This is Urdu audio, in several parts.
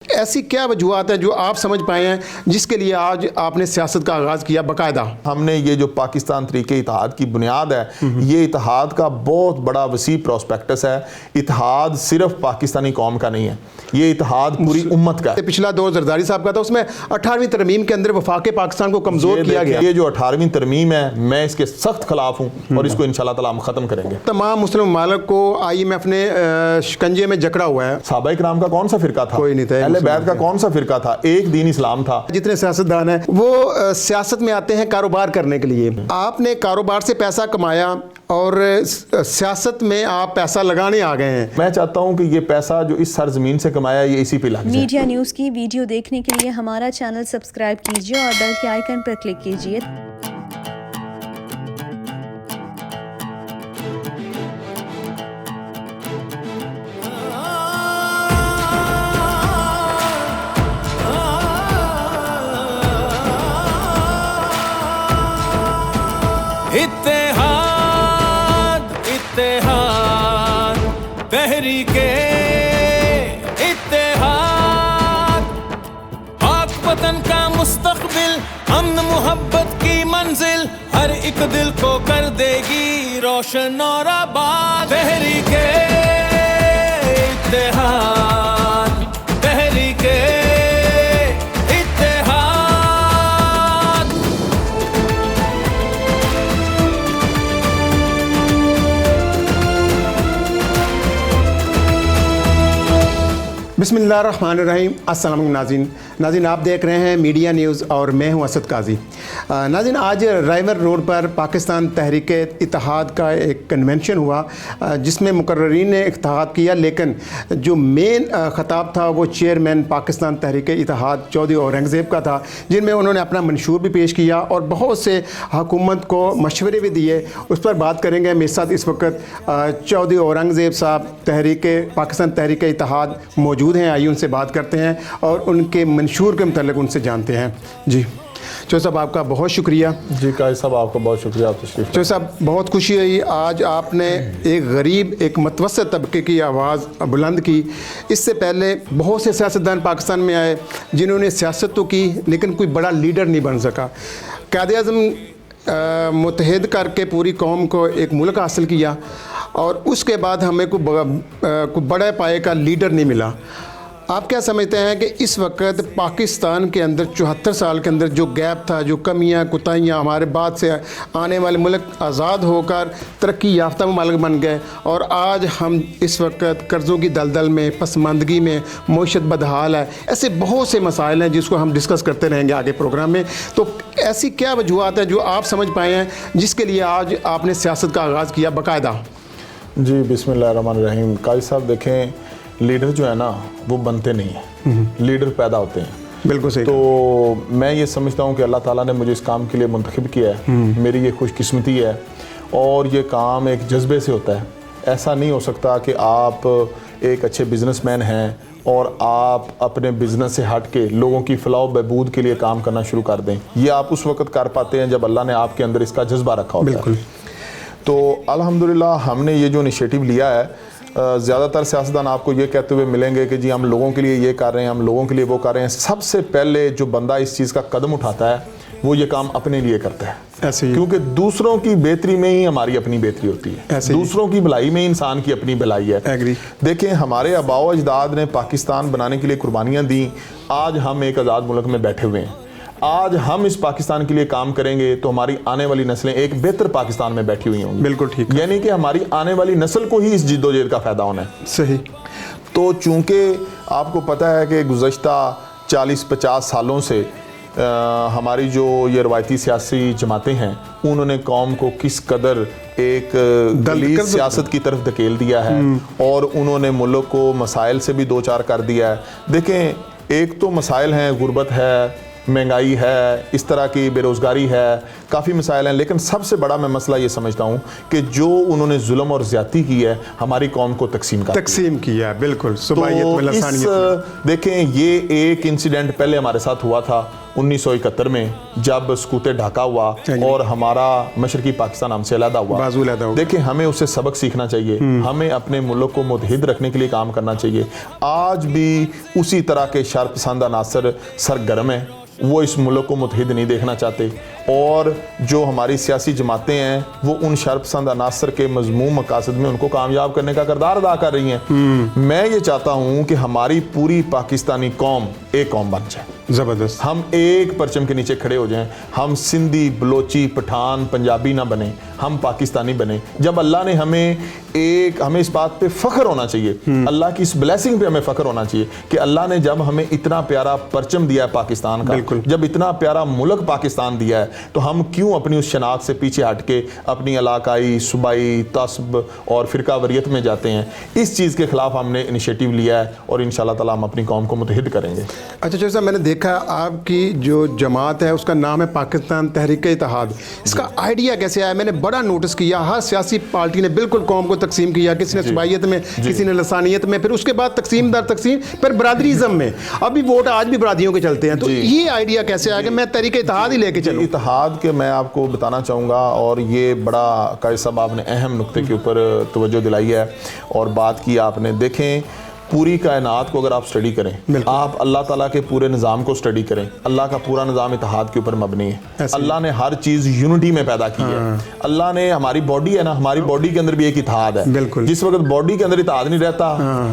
ایسی کیا وجوہات ہیں جو آپ سمجھ پائے ہیں جس کے لیے آج آپ نے سیاست کا آغاز کیا باقاعدہ؟ ہم نے یہ جو پاکستان طریقہ اتحاد کی بنیاد ہے، یہ اتحاد کا بہت بڑا وسیع پروسپیکٹس ہے۔ اتحاد صرف پاکستانی قوم کا نہیں ہے، یہ اتحاد پوری امت کا ہے۔ پچھلا دور زرداری صاحب کا تھا، اس میں 18ویں ترمیم کے اندر وفاق پاکستان کو کمزور کیا گیا۔ یہ جو 18ویں ترمیم ہے، میں اس کے سخت خلاف ہوں اور اس کو انشاءاللہ تعالی ہم ختم کریں گے۔ تمام مسلم ممالک کو IMF نے شکنجے میں جکڑا ہوا ہے۔ صحابہ کرام کا کون سا فرقہ تھا؟ کوئی نہیں تھا۔ اہل بیت کا کون سا فرقہ تھا؟ ایک دین اسلام تھا۔ جتنے سیاستدان ہیں وہ سیاست میں آتے ہیں کاروبار کرنے کے لیے۔ آپ نے کاروبار سے پیسہ کمایا اور سیاست میں آپ پیسہ لگانے آ گئے ہیں۔ میں چاہتا ہوں کہ یہ پیسہ جو اس سرزمین سے کمایا یہ اسی پہ لگ جائے۔ میڈیا نیوز کی ویڈیو دیکھنے کے لیے ہمارا چینل سبسکرائب کیجیے اور بیل کے آئیکن پر کلک کیجیے۔ اتحاد اتحاد تحریک اتحاد، پاک وطن کا مستقبل، امن محبت کی منزل، ہر ایک دل کو کر دے گی روشن اور آباد۔ تحریک اتحاد تحریک بسم اللہ الرحمن الرحیم۔ السلام علیکم ناظرین، آپ دیکھ رہے ہیں میڈیا نیوز اور میں ہوں اسد قاضی۔ ناظرین، آج رائمر روڈ پر پاکستان تحریک اتحاد کا ایک کنونشن ہوا جس میں مقررین نے اتحاد کیا، لیکن جو مین خطاب تھا وہ چیئرمین پاکستان تحریک اتحاد چودھری اورنگزیب کا تھا، جن میں انہوں نے اپنا منشور بھی پیش کیا اور بہت سے حکومت کو مشورے بھی دیے۔ اس پر بات کریں گے۔ میرے ساتھ اس وقت چودھری اورنگزیب صاحب پاکستان تحریک اتحاد موجود ہیں۔ آئیے ان سے بات کرتے ہیں اور ان کے منشور کے متعلق ان سے جانتے ہیں۔ جی چودھری صاحب، آپ کا بہت شکریہ۔ جی قائد صاحب، آپ کا بہت شکریہ، آپ تشریف۔ چودھری صاحب، بہت خوشی ہوئی آج آپ نے ایک غریب، ایک متوسط طبقے کی آواز بلند کی۔ اس سے پہلے بہت سے سیاستدان پاکستان میں آئے جنہوں نے سیاست تو کی لیکن کوئی بڑا لیڈر نہیں بن سکا۔ قائد اعظم متحد کر کے پوری قوم کو ایک ملک حاصل کیا اور اس کے بعد ہمیں کوئی بڑے پائے کا لیڈر نہیں ملا۔ آپ کیا سمجھتے ہیں کہ اس وقت پاکستان کے اندر 74 سال کے اندر جو گیپ تھا، جو کمیاں کوتاہیاں، ہمارے بعد سے آنے والے ملک آزاد ہو کر ترقی یافتہ ممالک بن گئے اور آج ہم اس وقت قرضوں کی دلدل میں، پسماندگی میں، معیشت بدحال ہے، ایسے بہت سے مسائل ہیں جس کو ہم ڈسکس کرتے رہیں گے آگے پروگرام میں۔ تو ایسی کیا وجوہات ہیں جو آپ سمجھ پائے ہیں جس کے لیے آج آپ نے سیاست کا آغاز کیا باقاعدہ؟ جی بسم اللہ الرحمن الرحیم۔ قائد صاحب دیکھیں، لیڈر جو ہے نا وہ بنتے نہیں ہیں، لیڈر پیدا ہوتے ہیں۔ بالکل صحیح۔ تو میں یہ سمجھتا ہوں کہ اللہ تعالیٰ نے مجھے اس کام کے لیے منتخب کیا ہے، میری یہ خوش قسمتی ہے اور یہ کام ایک جذبے سے ہوتا ہے۔ ایسا نہیں ہو سکتا کہ آپ ایک اچھے بزنس مین ہیں اور آپ اپنے بزنس سے ہٹ کے لوگوں کی فلاح و بہبود کے لیے کام کرنا شروع کر دیں۔ یہ آپ اس وقت کر پاتے ہیں جب اللہ نے آپ کے اندر اس کا جذبہ رکھا ہوتا ہے۔ بالکل۔ تو الحمدللہ ہم نے یہ جو انیشیٹو لیا ہے، زیادہ تر سیاستدان آپ کو یہ کہتے ہوئے ملیں گے کہ جی ہم لوگوں کے لیے یہ کر رہے ہیں، ہم لوگوں کے لیے وہ کر رہے ہیں۔ سب سے پہلے جو بندہ اس چیز کا قدم اٹھاتا ہے وہ یہ کام اپنے لیے کرتا ہے، ایسے ہی، کیونکہ دوسروں کی بہتری میں ہی ہماری اپنی بہتری ہوتی ہے، ایسے ہی، دوسروں کی بھلائی میں انسان کی اپنی بھلائی ہے۔ ایگری۔ دیکھیں، ہمارے آباء و اجداد نے پاکستان بنانے کے لیے قربانیاں دیں، آج ہم ایک آزاد ملک میں بیٹھے ہوئے ہیں۔ آج ہم اس پاکستان کے لیے کام کریں گے تو ہماری آنے والی نسلیں ایک بہتر پاکستان میں بیٹھی ہوئی ہوں گی۔ بالکل ٹھیک۔ یعنی کہ ہماری آنے والی نسل کو ہی اس جد و جہد کا فائدہ ہونا ہے۔ صحیح۔ تو چونکہ آپ کو پتہ ہے کہ گزشتہ 40-50 سالوں سے ہماری جو یہ روایتی سیاسی جماعتیں ہیں انہوں نے قوم کو کس قدر ایک غلیظ سیاست کی طرف دھکیل دیا ہے اور انہوں نے ملک کو مسائل سے بھی دوچار کر دیا ہے۔ دیکھیں، ایک تو مسائل ہیں، غربت ہے، مہنگائی ہے، اس طرح کی بے روزگاری ہے، کافی مسائل ہیں، لیکن سب سے بڑا میں مسئلہ یہ سمجھتا ہوں کہ جو انہوں نے ظلم اور زیادتی کی ہے ہماری قوم کو تقسیم کیا بالکل۔ دیکھیں، یہ ایک انسیڈنٹ پہلے ہمارے ساتھ ہوا تھا 1971 میں جب سکوت ڈھاکہ ہوا اور ہمارا مشرقی پاکستان ہم سے علیحدہ ہوا. دیکھیں ہمیں اس سے سبق سیکھنا چاہیے, ہمیں اپنے ملک کو متحد رکھنے کے لیے کام کرنا چاہیے. آج بھی اسی طرح کے شر پسند عناصر سرگرم ہیں, وہ اس ملک کو متحد نہیں دیکھنا چاہتے, اور جو ہماری سیاسی جماعتیں ہیں وہ ان شر پسند عناصر کے مذموم مقاصد میں ان کو کامیاب کرنے کا کردار ادا کر رہی ہیں. میں یہ چاہتا ہوں کہ ہماری پوری پاکستانی قوم ایک قوم بن جائے, زبردست, ہم ایک پرچم کے نیچے کھڑے ہو جائیں, ہم سندھی, بلوچی, پٹھان, پنجابی نہ بنیں, ہم پاکستانی بنیں. جب اللہ نے ہمیں اس بات پہ فخر ہونا چاہیے, اللہ کی اس بلیسنگ پہ ہمیں فخر ہونا چاہیے کہ اللہ نے جب ہمیں اتنا پیارا پرچم دیا ہے پاکستان کا, جب اتنا پیارا ملک پاکستان دیا ہے, تو ہم کیوں اپنی اس شناخت سے پیچھے ہٹ کے اپنی علاقائی, صوبائی تعصب اور فرقہ واریت میں جاتے ہیں. اس چیز کے خلاف ہم نے انیشیٹو لیا ہے اور انشاءاللہ تعالی ہم اپنی قوم کو متحد کریں گے. اچھا جیسا میں نے دیکھا آپ کی جو جماعت ہے اس کا نام ہے پاکستان تحریک اتحاد, اس کا آئیڈیا کیسے آیا؟ میں نے بڑا نوٹس کیا ہر سیاسی پارٹی نے بالکل قوم کو تقسیم کیا, کسی نے صوبائیت میں, کسی نے لسانیت میں, پھر اس کے بعد تقسیم در تقسیم, پھر برادریزم میں. ابھی ووٹ آج بھی برادریوں کے چلتے ہیں, تو یہ آئیڈیا کیسے آیا کہ میں تحریک اتحاد ہی لے کے چلوں؟ اتحاد کے میں آپ کو بتانا چاہوں گا, اور یہ بڑا قائد صاحب آپ نے اہم نقطے کے اوپر توجہ دلائی ہے اور بات کی آپ نے. دیکھیں پوری کائنات کو اگر آپ سٹڈی کریں, آپ اللہ تعالیٰ کے پورے نظام کو سٹڈی کریں, اللہ کا پورا نظام اتحاد کے اوپر مبنی ہے. اللہ نے ہر چیز یونٹی میں پیدا کی ہے. اللہ نے ہماری باڈی ہے نا, ہماری باڈی کے اندر بھی ایک اتحاد ہے. جس وقت باڈی کے اندر اتحاد نہیں رہتا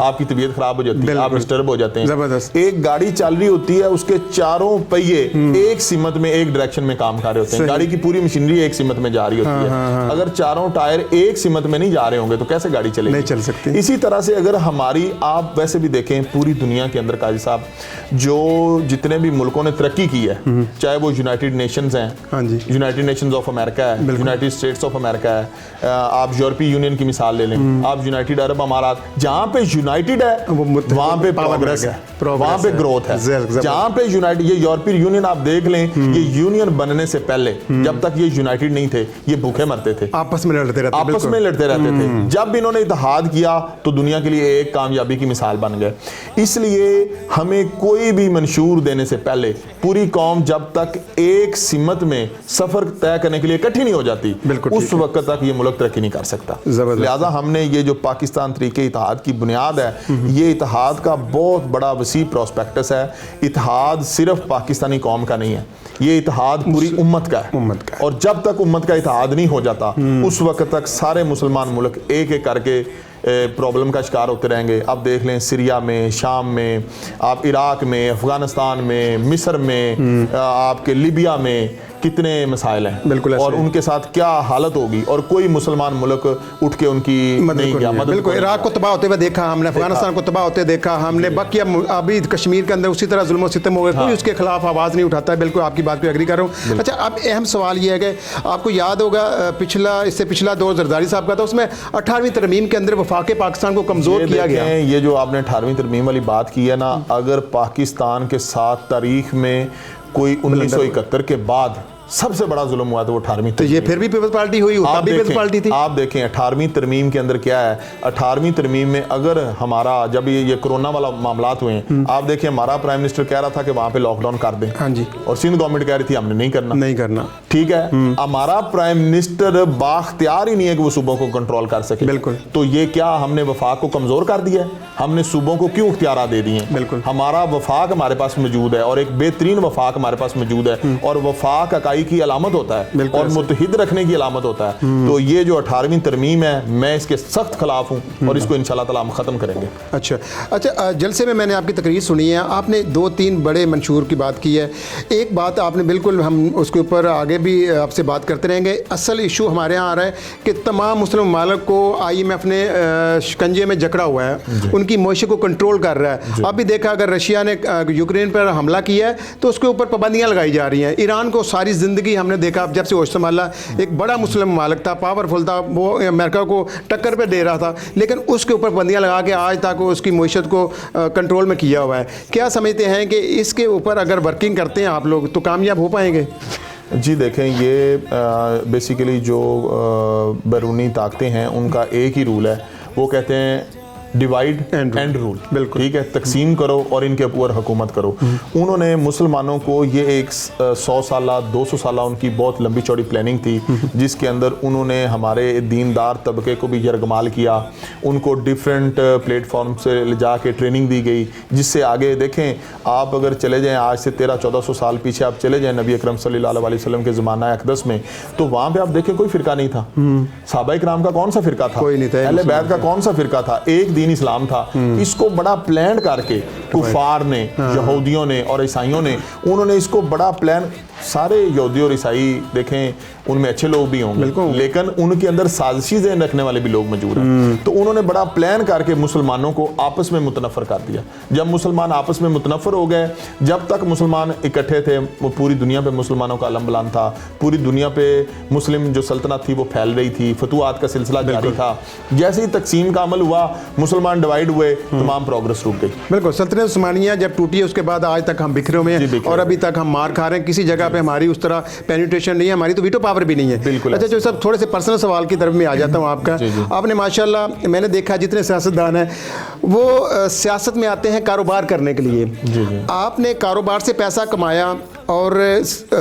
آپ کی طبیعت خراب ہو جاتی ہے, آپ ڈسٹرب ہو جاتے ہیں. ایک گاڑی چل رہی ہوتی ہے, اس کے چاروں پہیے ایک سمت میں, ایک ڈائریکشن میں کام کر رہے ہوتے ہیں. گاڑی کی پوری مشینری ایک سمت میں جا رہی ہوتی ہے. اگر چاروں ٹائر ایک سمت میں نہیں جا رہے ہوں گے تو کیسے گاڑی چلے گی؟ نہیں چل سکتی. اسی طرح سے اگر ہماری, آپ ویسے بھی دیکھیں پوری دنیا کے اندر قاضی صاحب جو جتنے بھی ملکوں نے ترقی کی ہے, چاہے وہ یونائٹڈ نیشنز ہیں, یونائٹڈ نیشنز آف امریکہ ہے, یونائٹڈ اسٹیٹس آف امریکہ ہے, آپ یورپی یونین کی مثال لے لیں, آپ یونائٹڈ عرب امارات, جہاں پہ یونائٹڈ ہے وہاں پہ پروگریس ہے, وہاں پہ گروتھ ہے. جہاں پہ یونائٹڈ, یہ یورپی یونین آپ دیکھ لیں, یہ یونین بننے سے پہلے جب تک یہ یونائٹڈ نہیں تھے یہ بھوکے مرتے تھے, آپس میں لڑتے رہتے تھے. جب انہوں نے اتحاد کیا تو دنیا کے لیے ایک کامیابی کی مثال بن گئے. اس لیے ہمیں کوئی بھی منشور دینے سے پہلے پوری قوم جب تک ایک سمت میں سفر طے کرنے کے لیے اکٹھی نہیں ہو جاتی, اس وقت تک یہ ملک ترقی نہیں کر سکتا. لہٰذا ہم نے یہ جو پاکستان طریقے اتحاد کی بنیاد ہے, یہ اتحاد کا بہت بڑا وسیع پروسپیکٹس ہے. اتحاد صرف پاکستانی قوم کا نہیں ہے, یہ اتحاد پوری امت کا ہے. اور جب تک امت کا اتحاد نہیں ہو جاتا اس وقت تک سارے مسلمان ملک ایک ایک کر کے پرابلم کا شکار ہوتے رہیں گے. اب دیکھ لیں سیریا میں, شام میں, آپ عراق میں, افغانستان میں, مصر میں, آپ کے لیبیا میں کتنے مسائل ہیں, اور ان کے ساتھ کیا حالت ہوگی, اور کوئی مسلمان ملک اٹھ کے ان کی نہیں کیا مدد. بالکل عراق کو تباہ ہوتے ہوئے دیکھا ہم نے, افغانستان کو تباہ ہوتے دیکھا ہم نے, باقی ابھی کشمیر کے اندر اسی طرح ظلم و ستم ہو گئے, کوئی اس کے خلاف آواز نہیں اٹھاتا ہے. بالکل آپ کی بات پہ ایگری کر رہا ہوں. اچھا اب اہم سوال یہ ہے کہ آپ کو یاد ہوگا اس سے پچھلا دور زرداری صاحب کا تھا, اس میں 18ویں ترمیم کے اندر وفاق پاکستان کو کمزور کیا گیا. یہ جو آپ نے 18ویں ترمیم والی بات کی ہے نا, اگر پاکستان کے ساتھ تاریخ میں کوئی 1971 کے بعد سب سے بڑا ظلم ہوا تو وہ 18ویں, تو یہ پھر بھی پیپلز پارٹی ہوئی, تب بھی پیپلز پارٹی تھی. آپ دیکھیں 18ویں ترمیم کے اندر کیا ہے. 18ویں ترمیم میں اگر ہمارا جب یہ کرونا والا معاملات ہوئے ہیں, آپ دیکھیں ہمارا پرائم منسٹر کہہ رہا تھا کہ وہاں پہ لاک ڈاؤن کر دیں, اور سندھ گورنمنٹ کہہ رہی تھی ہم نے نہیں کرنا. ٹھیک ہے, ہمارا پرائم منسٹر باختیار ہی نہیں ہے کہ وہ صوبوں کو کنٹرول کر سکے. تو یہ کیا ہم نے وفاق کو کمزور کر دیا ہے؟ ہم نے صوبوں کو کیوں اختیارات دے دیے ہیں؟ ہمارا وفاق ہمارے پاس موجود ہے, اور ایک بہترین وفاق ہمارے پاس موجود ہے, اور وفاق اکائی کی علامت ہوتا ہے اور متحد رکھنے کی علامت ہوتا ہے. تو یہ جو 18ویں ترمیم ہے میں اس کے سخت خلاف ہوں, اور اس کو انشاءاللہ تعالی ہم ختم کریں گے. اچھا جلسے میں نے آپ کی تقریر سنی ہے, آپ نے 2-3 بڑے منشور کی بات کی ہے. ایک بات آپ نے بالکل, ہم اس کے اوپر آگے بھی آپ سے بات کرتے رہیں گے. اصل ایشو ہمارے یہاں آ رہا ہے کہ تمام مسلم ممالک کو IMF نے شکنجے میں جکڑا ہوا ہے, ان کی معیشت کو کنٹرول کر رہا ہے. اب بھی دیکھا اگر رشیا نے یوکرین پر حملہ کیا ہے تو اس کے اوپر پابندیاں لگائی جا رہی ہیں. ایران کو ساری زندگی ہم نے دیکھا جب سے وہ سنبھالا, ایک بڑا مسلم ممالک تھا, پاورفل تھا, وہ امریکہ کو ٹکر پہ دے رہا تھا, لیکن اس کے اوپر پابندیاں لگا کے آج تک اس کی معیشت کو کنٹرول میں کیا ہوا ہے. کیا سمجھتے ہیں کہ اس کے اوپر اگر ورکنگ کرتے ہیں آپ لوگ تو کامیاب ہو پائیں گے؟ جی دیکھیں, یہ بیسیکلی جو بیرونی طاقتیں ہیں ان کا ایک ہی رول ہے, وہ کہتے ہیں ڈیوائڈ اینڈ رول. بالکل ٹھیک ہے, تقسیم کرو اور ان کے اوپر حکومت کرو. انہوں نے مسلمانوں کو یہ ایک 100 سالہ 200 سالہ ان کی بہت لمبی چوڑی پلاننگ تھی, جس کے اندر انہوں نے ہمارے دیندار طبقے کو بھی یرغمال کیا, ان کو ڈیفرنٹ پلیٹ فارم سے لے جا کے ٹریننگ دی گئی, جس سے آگے دیکھیں آپ اگر چلے جائیں آج سے 1300-1400 سال پیچھے آپ چلے جائیں نبی اکرم صلی اللہ علیہ وسلم کے زمانہ اقدس میں, تو وہاں پہ آپ دیکھیں کوئی فرقہ نہیں تھا. صحابہ کرام کا کون سا فرقہ تھا؟ کوئی نہیں تھا. اہل بیت کا کون سا فرقہ تھا؟ ایک دین اسلام تھا. اس کو بڑا پلان کر کے کفار نے, یہودیوں نے اور عیسائیوں نے, انہوں نے اس کو بڑا پلان, سارے یہودی اور عیسائی دیکھیں ان میں اچھے لوگ بھی ہوں گے لیکن ان کے اندر سازشی ذہن رکھنے والے بھی لوگ موجود ہیں. تو انہوں نے بڑا پلان کر کے مسلمانوں کو آپس میں متنفر کر دیا. جب مسلمان آپس میں متنفر ہو گئے, جب تک مسلمان اکٹھے تھے وہ پوری دنیا پہ مسلمانوں کا علم بلند تھا, پوری دنیا پہ مسلم جو سلطنت تھی وہ پھیل رہی تھی, فتوحات کا سلسلہ جاری تھا. جیسے ہی تقسیم کا عمل ہوا مسلمان ڈیوائیڈ ہوئے, تمام پروگرس رک گئی. بالکل, سلطنت عثمانیہ جب ٹوٹی ہے اس کے بعد آج تک ہم بکھرے ہوئے ہیں اور ابھی تک ہم مار کھا رہے ہیں. کسی جگہ پہ ہماری اس طرح پینیٹریشن نہیں ہے, ہماری تو ویٹو پاور بھی نہیں ہے. بالکل. اچھا جو سب تھوڑے سے پرسنل سوال کی طرف میں آ جاتا ہوں آپ کا. آپ نے ماشاءاللہ میں نے دیکھا جتنے سیاستدان ہیں وہ سیاست میں آتے ہیں کاروبار کرنے کے لیے. آپ نے کاروبار سے پیسہ کمایا اور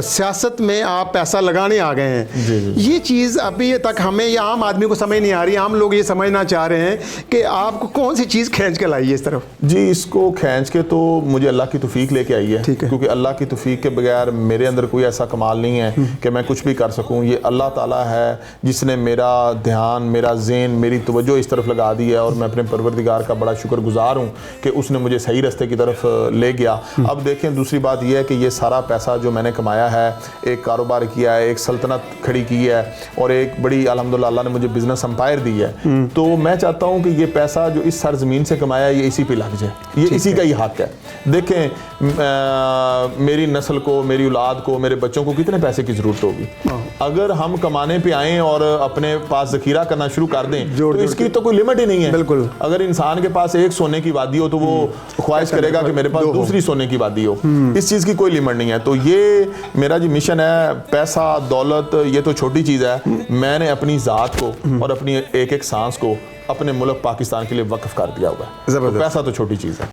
سیاست میں آپ پیسہ لگانے آ گئے ہیں. یہ چیز ابھی تک ہمیں یا عام آدمی کو سمجھ نہیں آ رہی. عام لوگ یہ سمجھنا چاہ رہے ہیں کہ آپ کو کون سی چیز کھینچ کے لائی ہے اس طرف. جی اس کو کھینچ کے تو مجھے اللہ کی توفیق لے کے آئی ہے, کیونکہ اللہ کی توفیق کے بغیر میرے اندر کوئی ایسا کمال نہیں ہے کہ میں کچھ بھی کر سکوں. یہ اللہ تعالیٰ ہے جس نے میرا دھیان, میرا ذہن, میری توجہ اس طرف لگا دی ہے, اور میں اپنے پروردگار کا بڑا شکر گزار ہوں کہ اس نے مجھے صحیح راستے کی طرف لے گیا. اب دیکھیں دوسری بات یہ ہے کہ یہ سارا پیسہ جو میں نے کمایا ہے, ایک کاروبار کیا ہے, ایک سلطنت کھڑی کی ہے, اور ایک بڑی الحمدللہ اللہ نے مجھے بزنس امپائر دی ہے. تو میں چاہتا ہوں کہ یہ پیسہ جو اس سرزمین سے کمایا ہے یہ اسی پہ لگ جائے, یہ اسی کا ہی حق ہے. دیکھیں میری نسل کو, میری اولاد کو, میرے بچوں کو کتنے پیسے کی ضرورت ہوگی. اگر ہم کمانے پہ آئیں اور اپنے پاس ذخیرہ کرنا شروع کر دیں تو اس کی تو کوئی لمٹ ہی نہیں ہے. بالکل. اگر انسان کے پاس ایک سونے کی وادی ہو تو وہ خواہش کرے گا کہ میرے پاس دوسری سونے کی وادی ہو. اس چیز کی کوئی لمٹ نہیں ہے. تو یہ میرا جو مشن ہے, پیسہ دولت یہ تو چھوٹی چیز ہے. میں نے اپنی ذات کو اور اپنی ایک ایک سانس کو اپنے ملک پاکستان کے لیے وقف کر دیا ہوا ہے. پیسہ تو چھوٹی چیز ہے.